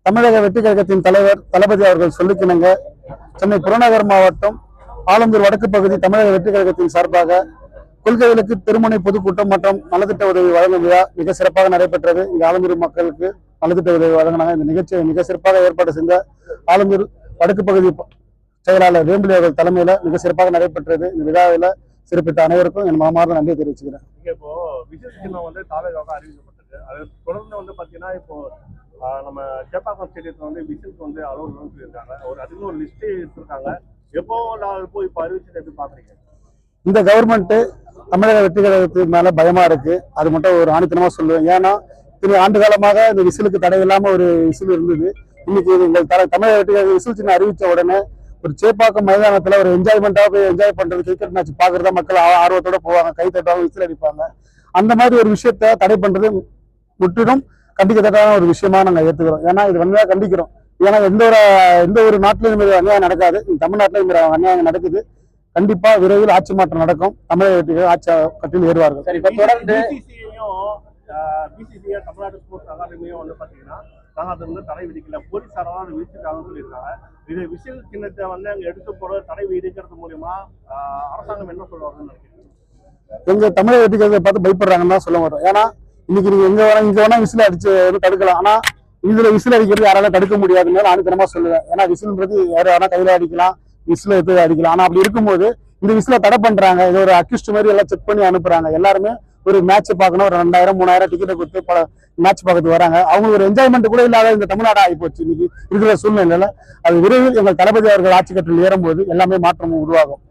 தமிழக வெற்றி கழகத்தின் தலைவர் தளபதி அவர்கள் சொல்லிக்கிணங்க சென்னை புறநகர் மாவட்டம் ஆலந்தூர் வடக்கு பகுதி தமிழக வெற்றி கழகத்தின் சார்பாக கொள்கைகளுக்கு திருமுனை பொதுக்கூட்டம் மற்றும் நலத்திட்ட உதவி வழங்கும் விழா மிக சிறப்பாக நடைபெற்றது. இங்கு ஆலந்தூர் மக்களுக்கு நலத்திட்ட உதவி வழங்கினாங்க. இந்த நிகழ்ச்சியை மிக சிறப்பாக ஏற்பாடு செய்த ஆலந்தூர் வடக்கு பகுதி செயலாளர் வேம்பிலி அவர்கள் தலைமையில மிக சிறப்பாக நடைபெற்றது. இந்த விழாவில் சிறப்பித்த அனைவருக்கும் என் மனமார்ந்த நன்றி தெரிவிச்சுக்கிறேன். இப்போ விசில் சின்னம் தாவேகாக அறிவிக்கப்பட்டிருக்கு. அது தொடர்ந்து பாத்தீங்கன்னா இப்போ நம்ம சேப்பாக்கம் ஸ்டேடியத்துல விசிலுக்கு அலோவ் சொல்லியிருக்காங்க. அதுக்கு ஒரு லிஸ்ட் எடுத்திருக்காங்க. எப்போ இப்போ அறிவிச்சது எப்படி பாக்குறீங்க? இந்த கவர்மெண்ட் தமிழக வெற்றி கழகத்துக்கு மேல பயமா இருக்கு. அது மட்டும் ஒரு ஆணித்தனமா சொல்லுவேன். ஏன்னா இத்தனை ஆண்டு காலமாக இந்த விசிலுக்கு தடை இல்லாம ஒரு விசில் இருந்தது. இன்னைக்கு தமிழக வெற்றி கழக விசில் சின்ன அறிவிச்ச உடனே ஒரு சேப்பாக்கம் மைதானத்துல ஒரு என்ஜாய்மெண்டா போய் என்ஜாய் பண்றது, கிரிக்கெட் மேட்ச் பாக்குறதா மக்கள் ஆர்வத்தோட போவாங்க, கை தட்டுவாங்க, விசில் அடிப்பாங்க. அந்த மாதிரி ஒரு விஷயத்த தடை பண்றது முற்றிலும் கண்டிக்கத்தக்கான ஒரு விஷயமா நாங்க ஏத்துக்கிறோம். ஏன்னா இது வன்மையா கண்டிக்கிறோம். ஏன்னா எந்த ஒரு நாட்டிலும் இந்த அநியாயம் நடக்காது. தமிழ்நாட்டிலும் இந்த அநியாயம் நடக்குது. கண்டிப்பா விரைவில் ஆட்சி மாற்றம் நடக்கும். தமிழக வெற்றிகள் ஆட்சி கட்டில் ஏறுவார்கள். தொடர்ந்து தமிழ்நாடு ஸ்போர்ட்ஸ் அகாடமியும் பாத்தீங்கன்னா நாங்க அது தடை விதிக்கல, போலீஸாரால விதிச்சிருக்காங்கன்னு சொல்லியிருக்காங்க. இது விசில் சின்னத்தை அங்க எடுத்து போற தடை விதிக்கிறது மூலியமா அரசாங்கம் என்ன சொல்லுவாங்கன்னு நினைக்கிறீங்க? எங்க தமிழக வெற்றிகளை பார்த்து பயப்படுறாங்கன்னு தான் சொல்ல வரும். ஏன்னா இன்னைக்கு நீங்க இங்க வேணா விசில் அடிச்சு தடுக்கலாம். ஆனா இதுல விசில் அடிக்கிறது யாராலும் தடுக்க முடியாதுன்னு ஆணித்தனமா சொல்லுவேன். ஏன்னா விசில்ன்றது யார வேணா கையில அடிக்கலாம், விசில எடுத்து அடிக்கலாம். ஆனா அப்படி இருக்கும்போது இந்த விசில தடை பண்றாங்க. இது ஒரு அக்யூஸ்ட் மாதிரி எல்லாம் செக் பண்ணி அனுப்புறாங்க. எல்லாருமே ஒரு மேட்ச் பார்க்கணும், ஒரு 2000 3000 டிக்கெட்டை கொடுத்து பல மேட்ச் பார்க்கறதுக்கு வராங்க. அவங்களுக்கு ஒரு என்ஜாய்மெண்ட் கூட இல்லாத இந்த தமிழ்நாடு ஆகி போச்சு இன்னைக்கு இருக்கிற சூழ்நிலையில. அது விரைவில் எங்கள் தளபதி அவர்கள் ஆட்சி கட்டில் ஏறும்போது எல்லாமே மாற்றம் உருவாகும்.